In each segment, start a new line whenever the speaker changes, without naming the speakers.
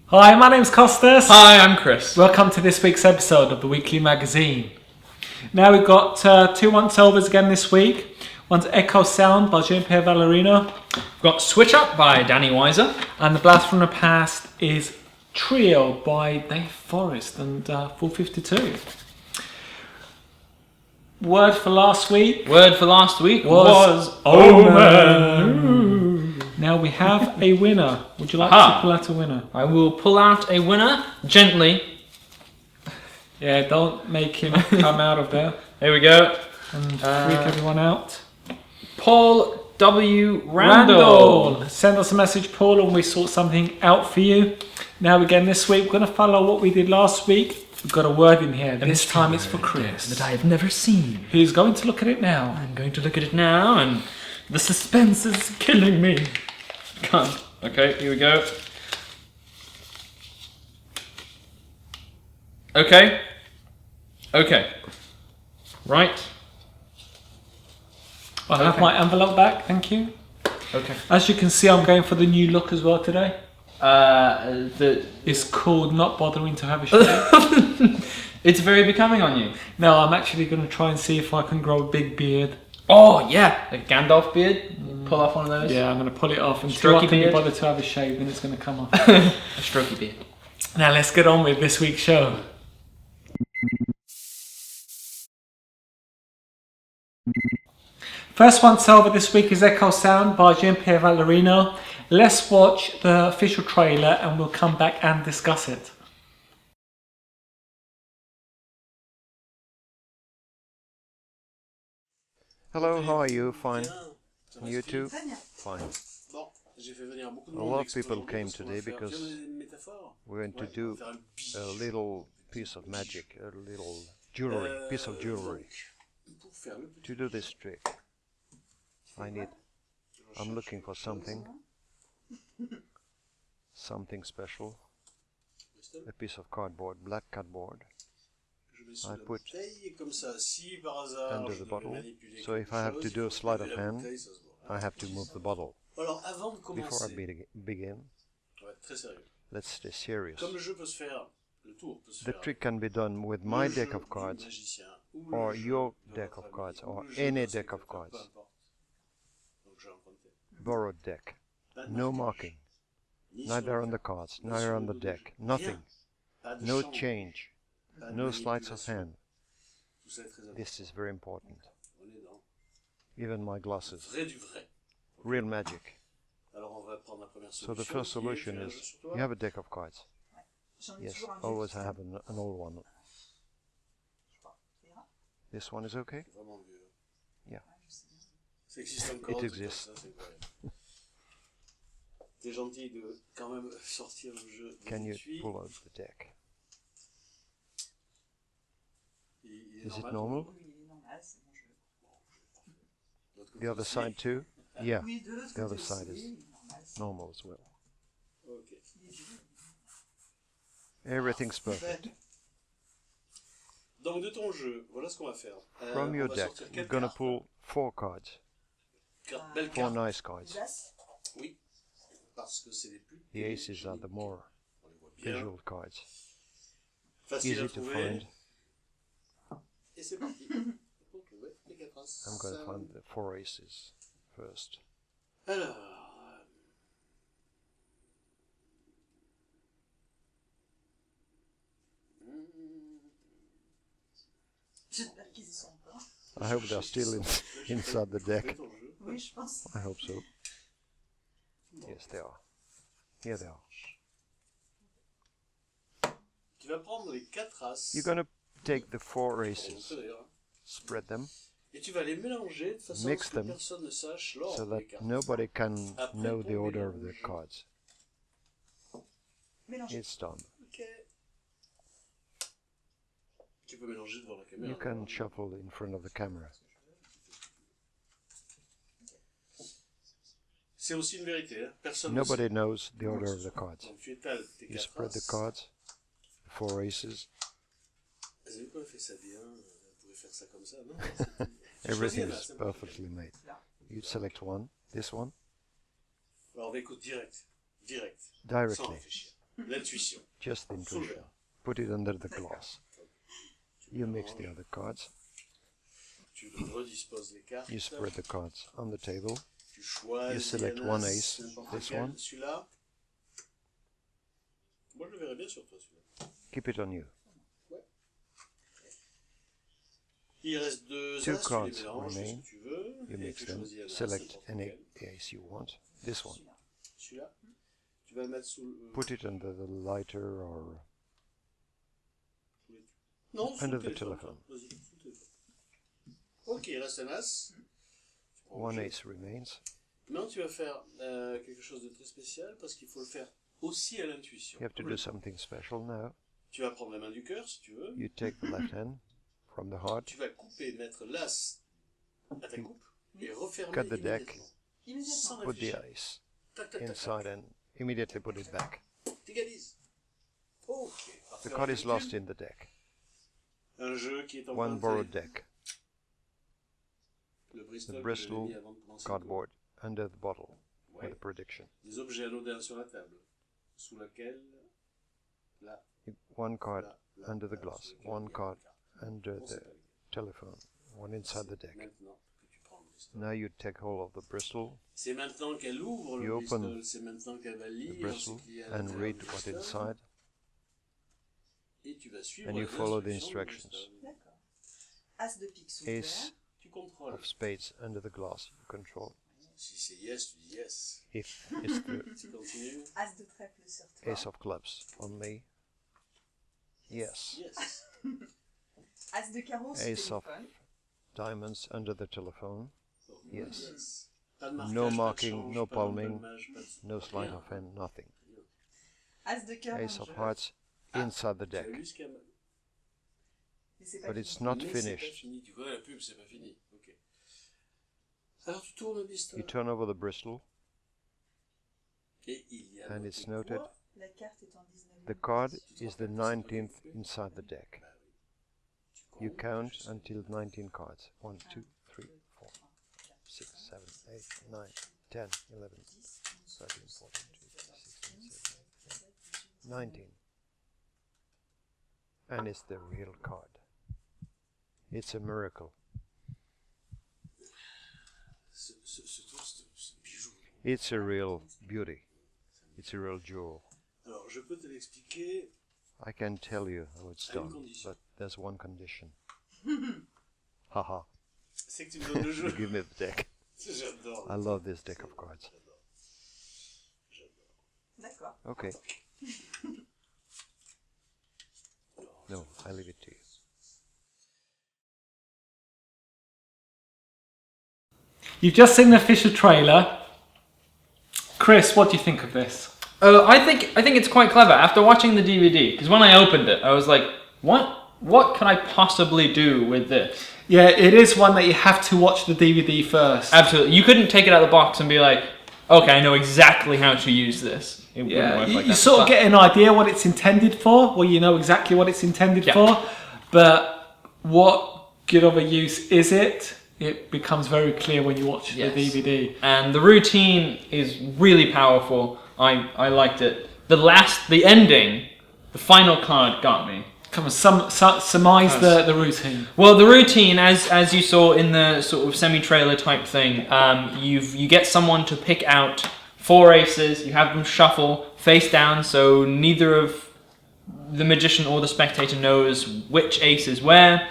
Hi, my name's Costas.
Hi, I'm Chris.
Welcome to this week's episode of the Weekly Magazine. Now we've got two once-overs again this week. One's Echo Sound by JP Vallarino.
We've got Switch Up by Dany Weiser.
And The Blast from the Past is Trio by Dave Forrest and 452. Word for last week
was
Omen. Now we have a winner. Would you like to pull out a winner?
I will pull out a winner gently.
Yeah, don't make him come out of there
There we go.
and freak everyone out.
Paul W. Randall.
Send us a message, Paul, and we sort something out for you. Now again this week, we're going to follow what we did last week. We've got a word in here. This time it's for Chris.
That I have never seen.
Who's going to look at it now?
I'm going to look at it now, and the suspense is killing me. Come. Okay, here we go. Okay. Right.
I have my envelope back, thank you.
Okay.
As you can see, I'm going for the new look as well today. It's called not bothering to have a shave.
It's very becoming on you.
No, I'm actually going to try and see if I can grow a big beard.
Oh yeah, a Gandalf beard. Pull off one of those.
Yeah, I'm going to pull it off until I can be bothered to have a shave, and it's going to come off.
A strokey beard.
Now let's get on with this week's show. First once over this week is Echo Sound by JP Vallarino. Let's watch the official trailer and we'll come back and discuss it.
Hello, how are you? Fine. You too? Fine. A lot of people came today because we're going to do a little piece of magic, a little piece of jewelry. To do this trick, I'm looking for something special. A piece of cardboard, black cardboard. I put under the bottle, so if I have to do a sleight of hand, I have to move the bottle. Before I begin, let's stay serious. The trick can be done with my deck of cards, or your deck of cards, or any deck of cards. Borrowed deck. No marking. Neither on the cards, neither on the deck. Nothing. No change. No sleights of hand. This is very important. Even my glasses. Real magic. So the first solution is, you have a deck of cards. Yes, always have an old one. This one is okay? Yeah. It exists. Can you pull out the deck? Is it normal? The other side too? Yeah, the other side is normal as well. Everything's perfect. From your deck, we're gonna pull 4 cards. 4 nice cards. The aces are the more visual cards. Easy to find. I'm going to find the 4 aces first. I hope they're still inside the deck. I hope so. Yes, they are. Here they are. You're going to take the 4 aces, spread them, mix them so that nobody can know the order of the cards. It's done. You can shuffle in front of the camera. Nobody knows the order of the cards. You spread the cards, 4 aces. Everything is perfectly made. You select one, this one. Directly,
L'intuition.
Just the intuition. Put it under the glass. You mix the other cards.
Tu redisposes les cartes.
You spread the cards on the table.
Tu choisis
You select
un
one
as,
ace,
n'importe
this
lequel.
one.
Celui-là. Moi, je le verrais bien sur toi, celui-là.
Keep it on you.
Il reste deux
Two
as, tu les
cards
mélanges,
remain.
ce que tu veux.
You
Et
mix
tu
them.
choisis un as,
Select
n'importe
any
lequel.
ace you want. This one.
Celui-là. Tu vas le mettre sous le...
Put it under the lighter or
Non, sous
under
le
the
téléphone.
telephone.
Vas-y, sous le téléphone. Ok, il reste un as. Tu prends
One
le jeu.
ace remains.
Maintenant, tu vas faire quelque chose de très spécial parce qu'il faut le faire aussi à l'intuition.
You have to do something special now.
Tu vas prendre la main du cœur, si tu veux.
You take the left hand from the heart.
Tu vas couper, mettre l'as à ta coupe et refermer
Cut the deck.
Sans
Put the
réfléchir.
ace
Tac, tac, tac,
inside
tac.
and immediately put it back.
T'égalises. Ok.
The card is lost in the deck.
Un jeu qui est
One
emprunté.
borrowed deck.
Le Bristol,
The
que
Bristol
j'avais mis avant de commencer le
cardboard under the bottle
tour.
with
Ouais.
a prediction.
Des objets anodins sur la table. Sous laquelle... Là.
One card
Là, là,
under the
là,
glass.
sous laquelle
One
il y a
card
une carte.
under
On sait
the
pas lequel.
telephone. One inside the deck.
Maintenant que tu prends le Bristol.
Now you take hold of the Bristol,
C'est maintenant qu'elle ouvre
You
le
open
Bristol, c'est maintenant qu'elle va
the
lire
Bristol,
ce qu'il y a à
and
l'intérieur
read
du
what's
Bristol,
inside.
et tu vas suivre
and you
les
follow the
instructions du
instructions.
Bristol.
D'accord. As de pique sous
Ace
Tu contrôles.
of spades under the glass. You control.
Si c'est yes, tu dis yes.
If it's the
Tu continues.
As de trèfle sur toi.
ace of clubs only, yes.
Yes.
As de carreau sur
Ace of
téléphone.
diamonds under the telephone, yes.
Pas de marquage,
No
pas de
marking,
change,
no
pas de
palming,
palmage, pas de-
no sleight
rien.
of hand, nothing.
As de cœur
Ace
en
of
jeu.
hearts inside the
Tu as
deck,
lu ce qu'il y a-
Mais c'est pas
but
fini.
it's not
Mais c'est pas
finished.
fini. Tu connais la pub, c'est pas fini. Ok. Alors tu tournes le Bristol.
You turn over the Bristol,
Et il y a
and
noté
it's noted.
quoi?
La carte est en 19e.
The card is the 19th inside the deck. You count until 19 cards. 1, 2, 3, 4, 6, 7, 8, 9, 10, 11, 13, 14, 15, 16, 17, 18, 19. And it's the real card. It's a miracle.
Ce tour, c'est un bijou.
It's a real beauty. It's a real jewel.
Alors je peux te l'expliquer.
I can tell you how it's
À une
done,
condition.
but there's one condition. Haha,
C'est que tu me donnes le
you
jeu.
give me the deck.
J'adore.
I love this deck of cards.
D'accord.
Okay. No, I leave it to you.
You've just seen the official trailer. Chris, what do you think of this?
I think it's quite clever. After watching the DVD, because when I opened it, I was like, what can I possibly do with this?
Yeah, it is one that you have to watch the DVD first.
Absolutely. You couldn't take it out of the box and be like, okay, I know exactly how to use this. It wouldn't
Yeah,
work
you,
like
you
that.
sort of
But-
get an idea what it's intended for. Well, you know exactly what it's intended
Yeah.
for, but what good of a use is it? It becomes very clear when you watch
Yes.
the DVD.
And the routine is really powerful. I liked it. The ending, the final card got me.
Come on, surmise the routine.
Well, the routine, as you saw in the sort of semi-trailer type thing, you get someone to pick out 4 aces. You have them shuffle face down, so neither of the magician or the spectator knows which ace is where.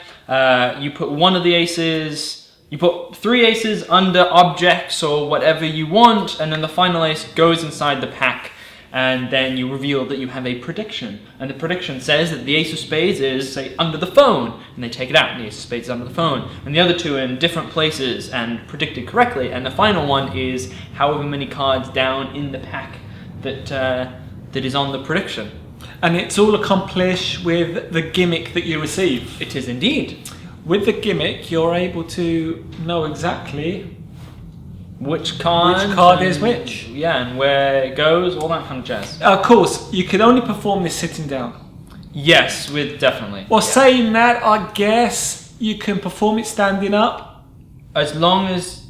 You put one of the aces. You put 3 aces under objects or whatever you want, and then the final ace goes inside the pack. And then you reveal that you have a prediction. And the prediction says that the ace of spades is, say, under the phone. And they take it out, and the ace of spades is under the phone. And the other 2 are in different places and predicted correctly. And the final one is however many cards down in the pack that is on the prediction.
And it's all accomplished with the gimmick that you receive.
It is indeed.
With the gimmick, you're able to know exactly
Which card
is which.
Yeah, and where it goes, all that kind of jazz.
Of course, you can only perform this sitting down.
Yes, definitely.
Well, saying that, I guess you can perform it standing up.
As long as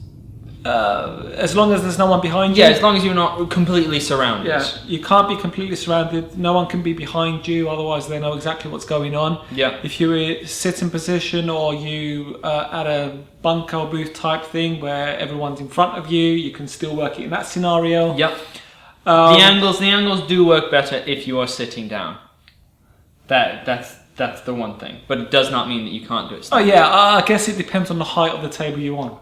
as long as there's no one behind you.
Yeah, as long as you're not completely surrounded.
Yeah, you can't be completely surrounded. No one can be behind you, otherwise they know exactly what's going on.
Yeah.
If you're in sitting position or you at a bunker booth type thing where everyone's in front of you, you can still work it in that scenario.
Yep. The angles do work better if you are sitting down. That's the one thing, but it does not mean that you can't do it.
Oh yeah, I guess it depends on the height of the table you're on.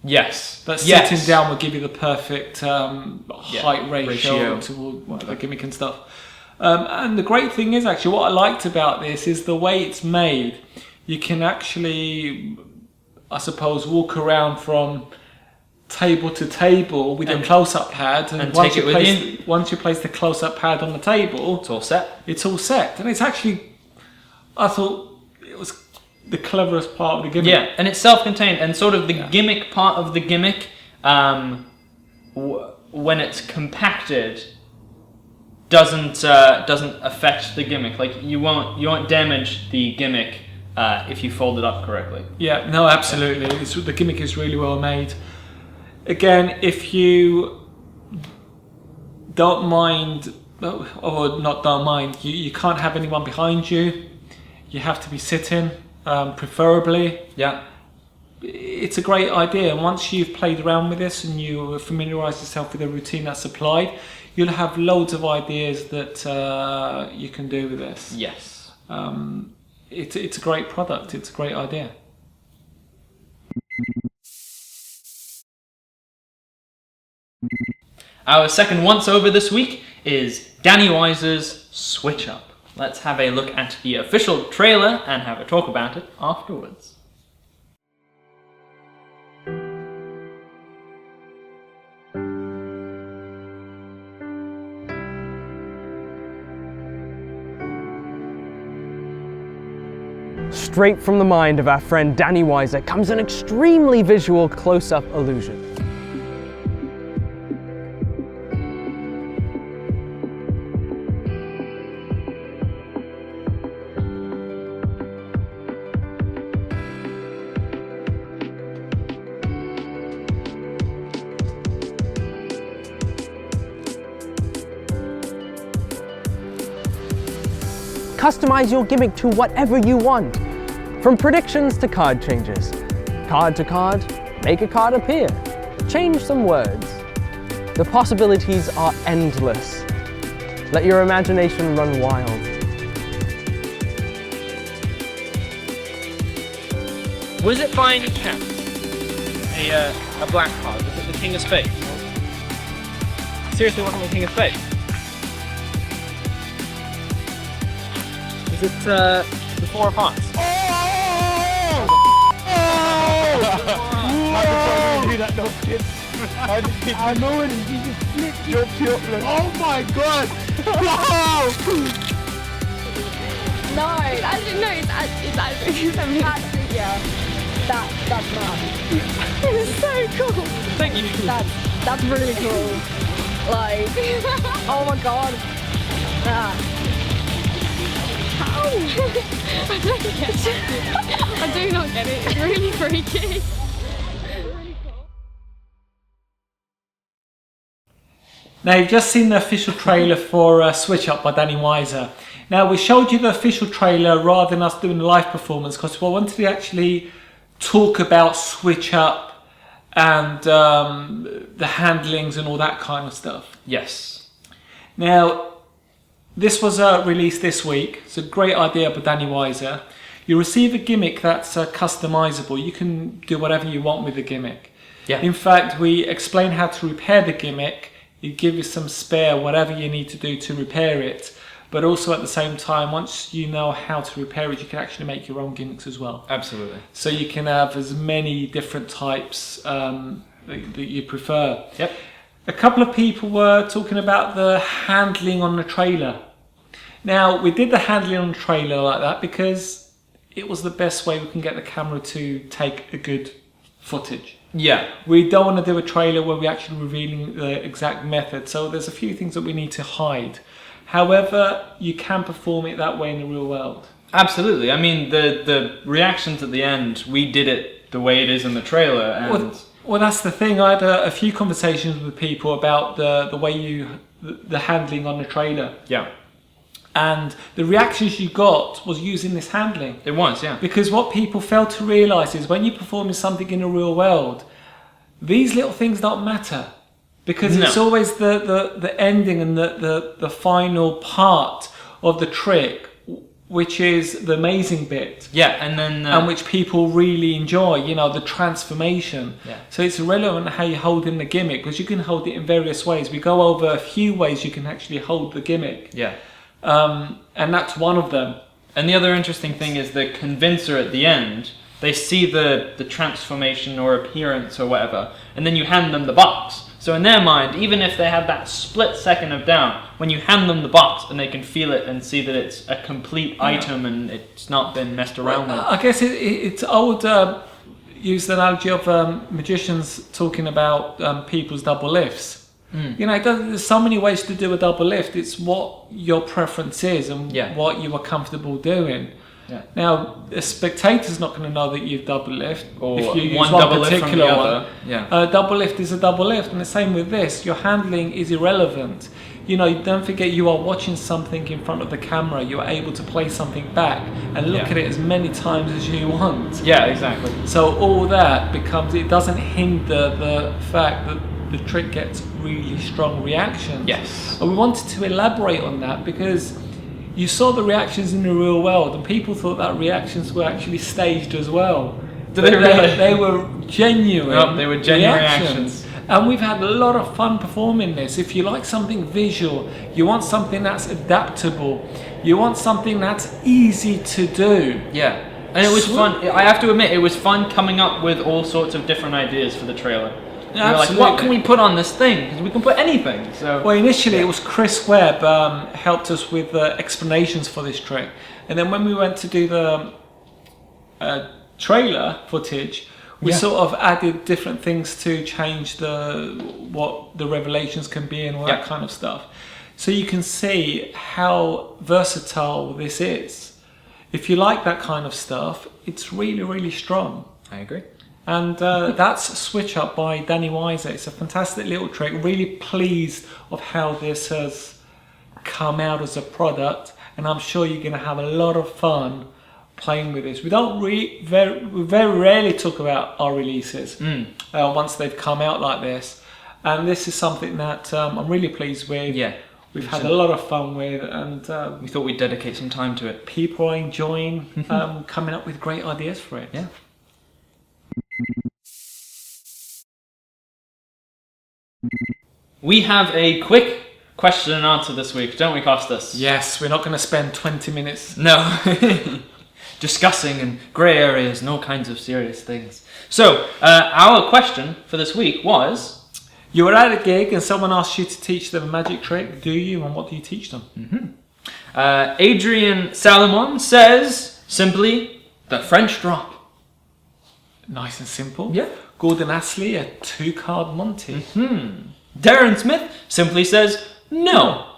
Yes.
But sitting down will give you the perfect height ratio to the gimmick and stuff. And the great thing is, actually, what I liked about this is the way it's made. You can actually, I suppose, walk around from table to table with your close-up pad, and once
take it with you.
Once you place the close-up pad on the table,
It's all set.
It's all set, and it's actually, I thought it was the cleverest part of the gimmick.
Yeah, and it's self-contained, and sort of the gimmick part of the gimmick, when it's compacted, doesn't affect the gimmick. Like you won't damage the gimmick if you fold it up correctly.
Yeah, no, absolutely. The gimmick is really well made. Again, if you don't mind, or not don't mind, you can't have anyone behind you. You have to be sitting, preferably.
Yeah.
It's a great idea, and once you've played around with this and you familiarise yourself with the routine that's applied, you'll have loads of ideas that you can do with this.
Yes.
It's a great product. It's a great idea.
Our second once-over this week is Dany Weiser's Switch Up. Let's have a look at the official trailer and have a talk about it afterwards.
Straight from the mind of our friend Dany Weiser comes an extremely visual close-up illusion. Customize your gimmick to whatever you want. From predictions to card changes. Card to card, make a card appear. Change some words. The possibilities are endless. Let your imagination run wild.
Was it by any chance a black card? Was it the King of Spades? Seriously, wasn't the King of Spades? Is it the Four of Hearts?
I know it. He just flipped your oh my god! Wow!
No, actually, no, it's actually something. Yeah, that's mad. It's so cool.
Thank you.
That's really cool. Like, oh my god. How? I don't get it. I do not get it. It's really freaky.
Now you've just seen the official trailer for Switch Up by Dany Weiser. Now we showed you the official trailer rather than us doing the live performance because we wanted to actually talk about Switch Up and the handlings and all that kind of stuff.
Yes.
Now this was released this week. It's a great idea by Dany Weiser. You receive a gimmick that's customizable. You can do whatever you want with the gimmick.
Yeah.
In fact, we explain how to repair the gimmick. You give you some spare, whatever you need to do to repair it. But also at the same time, once you know how to repair it, you can actually make your own gimmicks as well.
Absolutely.
So you can have as many different types that you prefer.
Yep.
A couple of people were talking about the handling on the trailer. Now, we did the handling on the trailer like that because it was the best way we can get the camera to take a good footage.
Yeah.
We don't want to do a trailer where we're actually revealing the exact method, so there's a few things that we need to hide. However, you can perform it that way in the real world.
Absolutely. I mean, the reactions at the end, we did it the way it is in the trailer, and
Well, that's the thing. I had a few conversations with people about the way the handling on the trailer.
Yeah.
And the reactions you got was using this handling.
It was, yeah.
Because what people fail to realise is when you're performing something in the real world, these little things don't matter. Because it's always the ending and the final part of the trick, which is the amazing bit.
Yeah, and then...
and which people really enjoy, you know, the transformation.
Yeah.
So it's irrelevant how you hold in the gimmick, because you can hold it in various ways. We go over a few ways you can actually hold the gimmick.
Yeah.
And that's one of them.
And the other interesting thing is the convincer at the end. They see the transformation or appearance or whatever, and then you hand them the box. So in their mind, even if they had that split second of doubt, when you hand them the box and they can feel it and see that it's a complete item and it's not been messed around with.
I guess it's old, use the analogy of magicians talking about people's double lifts. You know, there's so many ways to do a double lift. It's what your preference is and what you are comfortable doing. Yeah. Now, a spectator's not going to know that you've double lift
or
if you use
one
one
double
particular
lift from the
one.
other. Yeah.
Double lift is a double lift, and the same with this. Your handling is irrelevant. You know, don't forget you are watching something in front of the camera. You are able to play something back and look at it as many times as you want.
Yeah, exactly.
So all that becomes, it doesn't hinder the fact that the trick gets really strong reactions.
Yes.
And we wanted to elaborate on that because you saw the reactions in the real world, and people thought that reactions were actually staged as well.
Did they really?
They were genuine.
Oh, they were genuine reactions.
And we've had a lot of fun performing this. If you like something visual, you want something that's adaptable, you want something that's easy to do.
Yeah. And it was fun. I have to admit, it was fun coming up with all sorts of different ideas for the trailer.
Yeah,
we were like, what can we put on this thing? Because we can put anything. So.
Well, initially it was Chris Webb helped us with the explanations for this trick, and then when we went to do the trailer footage, we sort of added different things to change what the revelations can be and all that kind of stuff. So you can see how versatile this is. If you like that kind of stuff, it's really, really strong.
I agree.
And that's Switch Up by Dany Weiser. It's a fantastic little trick. Really pleased of how this has come out as a product, and I'm sure you're going to have a lot of fun playing with this. We don't we very rarely talk about our releases once they've come out like this, and this is something that I'm really pleased with.
Yeah,
we've had a lot of fun with, and
we thought we'd dedicate some time to it.
People are enjoying coming up with great ideas for it.
Yeah. We have a quick question and answer this week, don't we, Costas?
Yes, we're not going to spend 20 minutes.
No. Discussing and grey areas and all kinds of serious things. So, our question for this week was...
You were at a gig and someone asked you to teach them a magic trick. Do you, and what do you teach them?
Adrian Salomon says, simply, the French drop.
Nice and simple.
Yeah.
Gordon Astley, a 2-card Monty.
Darren Smith simply says, no.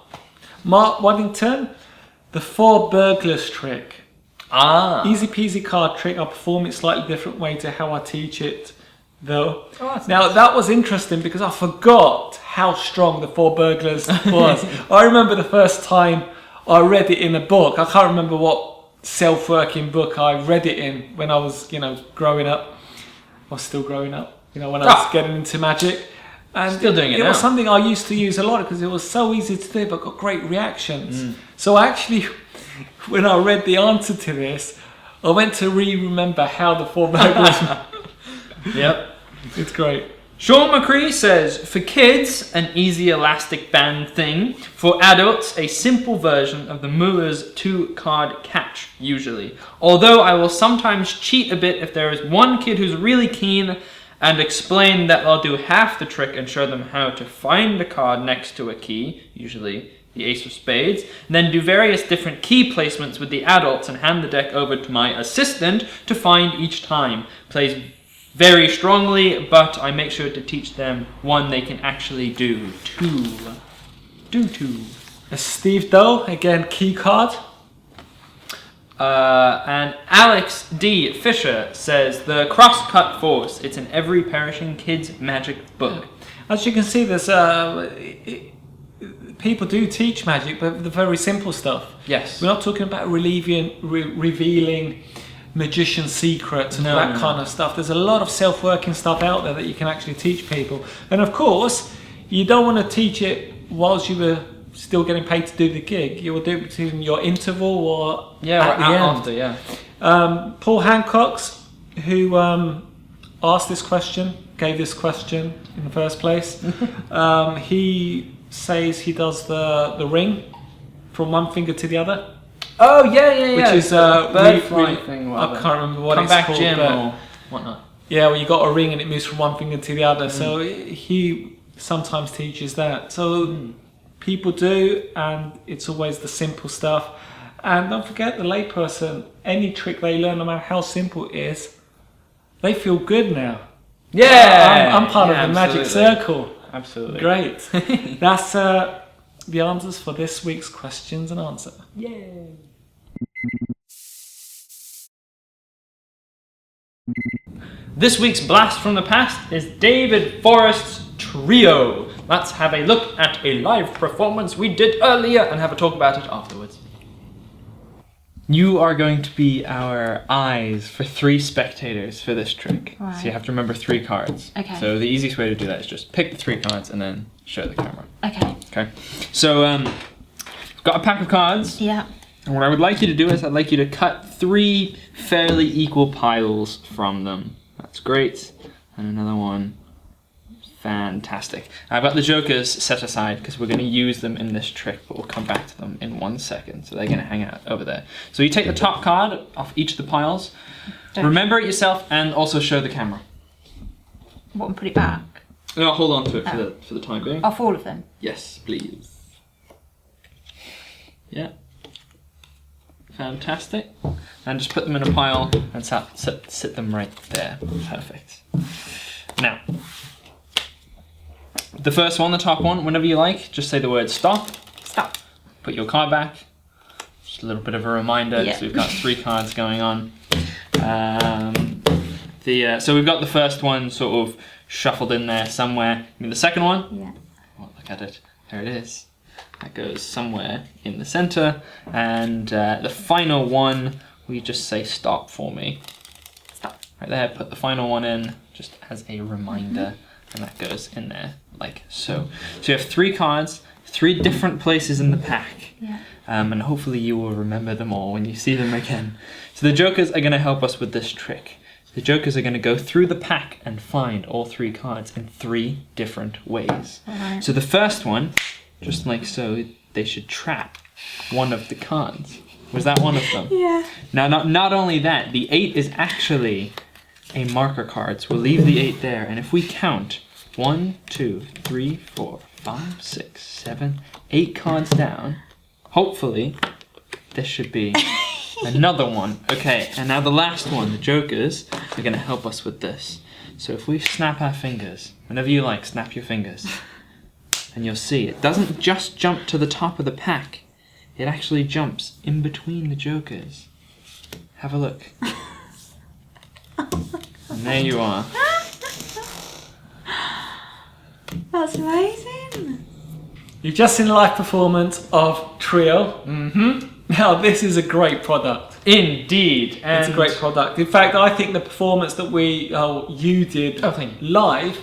Mark Waddington, the 4 burglars trick. Easy peasy card trick. I perform it slightly different way to how I teach it, though. Now, that was interesting because I forgot how strong the 4 burglars was. I remember the first time I read it in a book. I can't remember what self-working book I read it in when I was, growing up. I was still growing up, when I was getting into magic. And
still doing it now.
It was something I used to use a lot because it was so easy to do, but got great reactions. So actually, when I read the answer to this, I went to remember how the 4 burglars.
Yep.
It's great.
Sean McCree says, for kids, an easy elastic band thing. For adults, a simple version of the Muller's 2-card catch, usually. Although I will sometimes cheat a bit if there is one kid who's really keen and explain that I'll do half the trick and show them how to find the card next to a key, usually the Ace of Spades, and then do various different key placements with the adults and hand the deck over to my assistant to find each time. Plays very strongly, but I make sure to teach them one they can actually do. Two.
A Steve Doe, again, key card.
And Alex D. Fisher says, the cross-cut force. It's in every perishing kid's magic book.
As you can see, there's people do teach magic, but the very simple stuff.
Yes.
We're not talking about revealing magician secrets and kind of stuff. There's a lot of self-working stuff out there that you can actually teach people. And of course, you don't want to teach it whilst you were still getting paid to do the gig. You will do it between your interval or at the end.
After.
Paul Hancock's, who asked this question, gave this question in the first place. He says he does the ring from one finger to the other.
Oh yeah.
Which is
bird fly thing.
I can't remember what it's
Comeback
called.
Jim or whatnot.
Yeah, well, you got a ring and it moves from one finger to the other. So he sometimes teaches that. So people do, and it's always the simple stuff. And don't forget, the layperson, any trick they learn, no matter how simple it is, they feel good now.
Yeah,
I'm part of the magic circle.
Absolutely.
Great. That's the answers for this week's questions and answer.
Yay. This week's blast from the past is David Forrest's Trio. Let's have a look at a live performance we did earlier and have a talk about it afterwards. You are going to be our eyes for 3 spectators for this trick.
Right.
So you have to remember 3 cards.
Okay.
So the easiest way to do that is just pick the 3 cards and then show the camera.
Okay.
Okay. So I've got a pack of cards.
Yeah.
And what I would like you to do is I'd like you to cut 3 fairly equal piles from them. That's great. And another one. Fantastic. I've got the jokers set aside because we're going to use them in this trick, but we'll come back to them in 1 second. So they're going to hang out over there. So you take the top card off each of the piles. Remember it yourself and also show the camera.
What, and put it back?
No, hold on to it for the time being.
Off all of them?
Yes, please. Yeah. Fantastic. And just put them in a pile and sit them right there. Perfect. Now, the first one, the top one, whenever you like, just say the word stop.
Stop.
Put your card back. Just a little bit of a reminder because we've got 3 cards going on. So we've got the first one sort of shuffled in there somewhere. I mean, the second one.
Yeah.
Oh, look at it. There it is. That goes somewhere in the center. And the final one, we just say stop for me.
Stop.
Right there, put the final one in just as a reminder. And that goes in there like so. So you have 3 cards, 3 different places in the pack.
Yeah.
And hopefully you will remember them all when you see them again. So the jokers are going to help us with this trick. The jokers are going to go through the pack and find all 3 cards in 3 different ways.
Right.
So the first one, just like so, they should trap one of the cards. Was that one of them?
Yeah.
Now, not only that, the 8 is actually a marker card. So we'll leave the 8 there. And if we count 1, 2, 3, 4, 5, 6, 7, 8 cards down, hopefully this should be another one. Okay, and now the last one, the jokers, are going to help us with this. So if we snap our fingers, whenever you like, snap your fingers, and you'll see it doesn't just jump to the top of the pack, it actually jumps in between the jokers. Have a look. And there you are.
That's amazing.
You've just seen a live performance of Trio. Now, this is a great product.
Indeed. And
It's a great product. In fact, I think the performance that you did live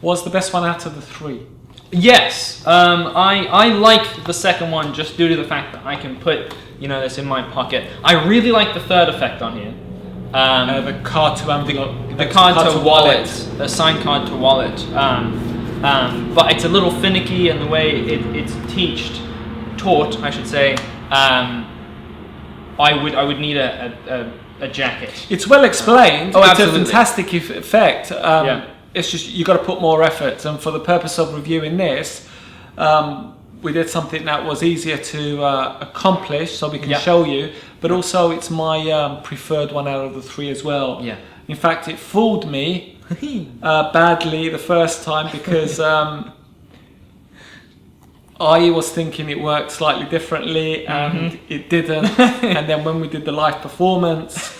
was the best one out of the 3.
Yes, I like the second one just due to the fact that I can put, this in my pocket. I really like the third effect on here.
The card to
the card to wallet, the sign card to wallet. But it's a little finicky in the way it's taught, I should say. I would need a jacket.
It's well explained.
Oh,
it's
absolutely.
a fantastic effect. It's just you've got to put more effort. And for the purpose of reviewing this, we did something that was easier to accomplish, so we can show you. But also, it's my preferred one out of the 3 as well.
Yeah.
In fact, it fooled me badly the first time because I was thinking it worked slightly differently, and it didn't. And then when we did the live performance,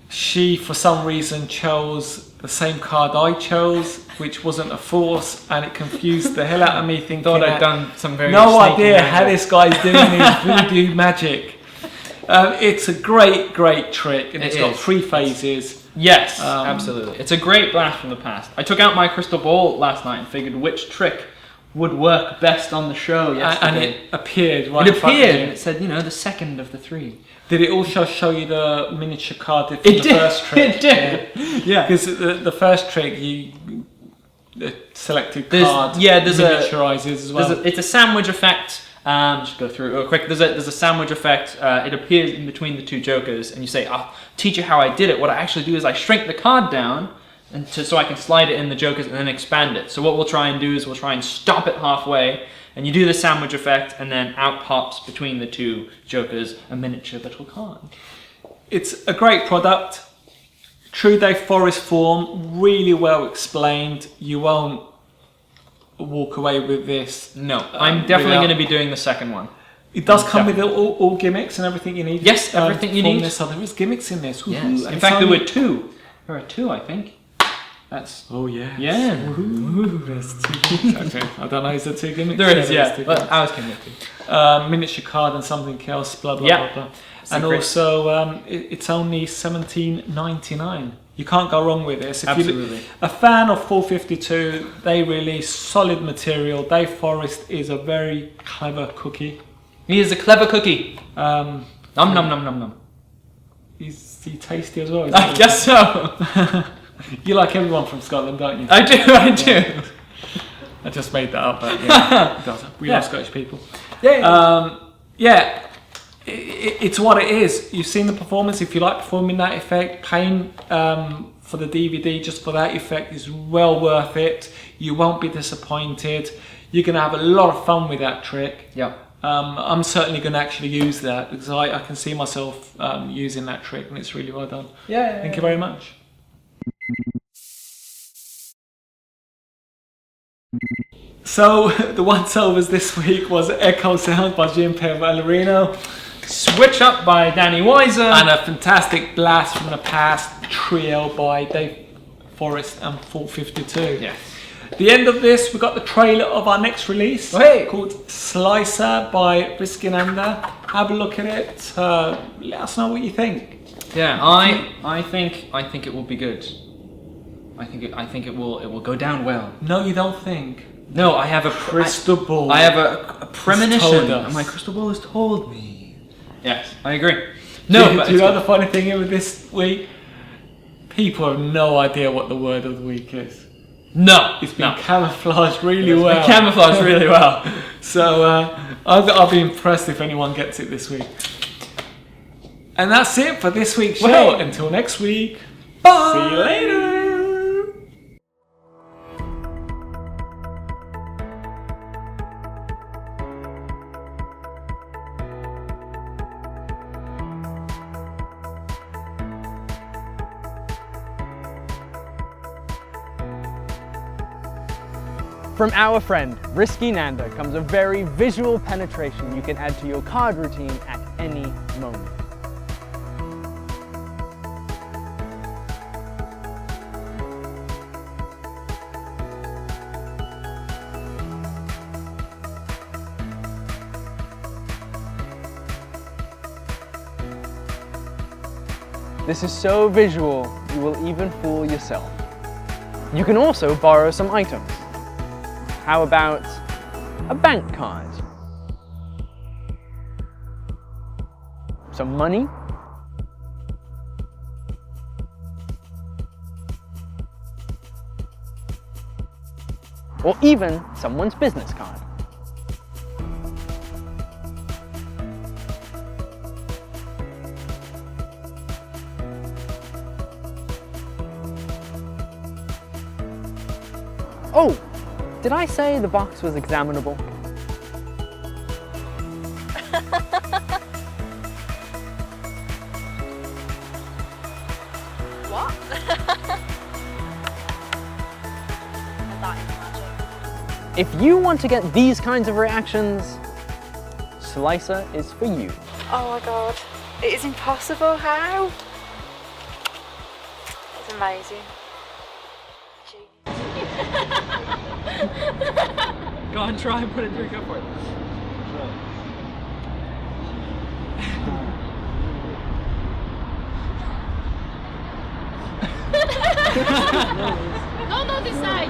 she, for some reason, chose the same card I chose, which wasn't a force, and it confused the hell out of me, thinking
Thought I'd done some very
no
sneaky
idea
magic.
how this guy's doing his voodoo magic. It's a great trick, and it's got 3 phases.
Yes, absolutely. It's a great blast from the past. I took out my crystal ball last night and figured which trick would work best on the show yesterday.
And it appeared right
It
in front of
appeared,
you.
and it said, the second of the 3.
Did it also show you the miniature card from the first trick?
It did. Yeah.
Because the first trick, the selected card miniaturizes as well.
It's a sandwich effect. Just go through it real quick. There's a sandwich effect. It appears in between the 2 jokers, and you say, "I'll teach you how I did it." What I actually do is I shrink the card down, so I can slide it in the jokers and then expand it. So what we'll try and do is we'll try and stop it halfway, and you do the sandwich effect, and then out pops between the 2 jokers a miniature little card.
It's a great product. True Dave Forrest form, really well explained. You won't walk away with this.
No, I'm definitely going to be doing the second one.
It does come with all gimmicks and everything you need.
Yes, everything you need.
So there is gimmicks in this.
Yes. In fact, there were 2. There are 2, I think. That's.
Oh yeah.
Yeah.
There's 2 gimmicks. Okay. I don't know. Is there 2 gimmicks?
There is.
There's
Yeah.
2
But
gimmicks.
I was convicted.
Miniature card and something else. Blah blah
Yeah.
blah blah.
Secret.
And also, it's only $17.99. You can't go wrong with this. If
Absolutely.
you're a fan of 452, they release solid material. Dave Forrest is a very clever cookie.
He is a clever cookie.
Nom
nom nom nom nom.
Is he tasty as well?
I guess so.
You like everyone from Scotland, don't you?
I do.
I just made that up, but yeah, it does. We are Scottish people.
Yeah.
It's what it is. You've seen the performance. If you like performing that effect, paying for the DVD just for that effect is well worth it. You won't be disappointed. You're going to have a lot of fun with that trick.
Yeah.
I'm certainly going to actually use that because I can see myself using that trick, and it's really well done.
Yeah.
Thank you very much. So the once-overs this week was Echo Sound by JP Vallarino.
Switch Up by Dany Weiser.
And a fantastic blast from the past trio by Dave Forrest and 452.
Yes.
At the end of this, we got the trailer of our next release called Slicer by Riskinanda. Have a look at it. Let us know what you think.
Yeah, I think it will be good. I think it will go down well.
No, you don't think.
No, I have a
crystal ball.
I have a premonition,
us.
and my crystal ball has told me. Yes, I agree. No,
do
but
you know the funny thing here with this week? People have no idea what the word of the week is.
No,
It's been camouflaged really well.
It's been camouflaged really well.
So I'll be impressed if anyone gets it this week. And that's it for this week's show. Until next week.
Bye.
See you later.
From our friend, Risky Nanda, comes a very visual penetration you can add to your card routine at any moment. This is so visual, you will even fool yourself. You can also borrow some items. How about a bank card? Some money? Or even someone's business card. Oh! Did I say the box was examinable?
What? I thought it was magic.
If you want to get these kinds of reactions, Slicer is for you.
Oh my god. It is impossible. How? It's amazing.
Go on, try and put it through. Go for it.
No, this side.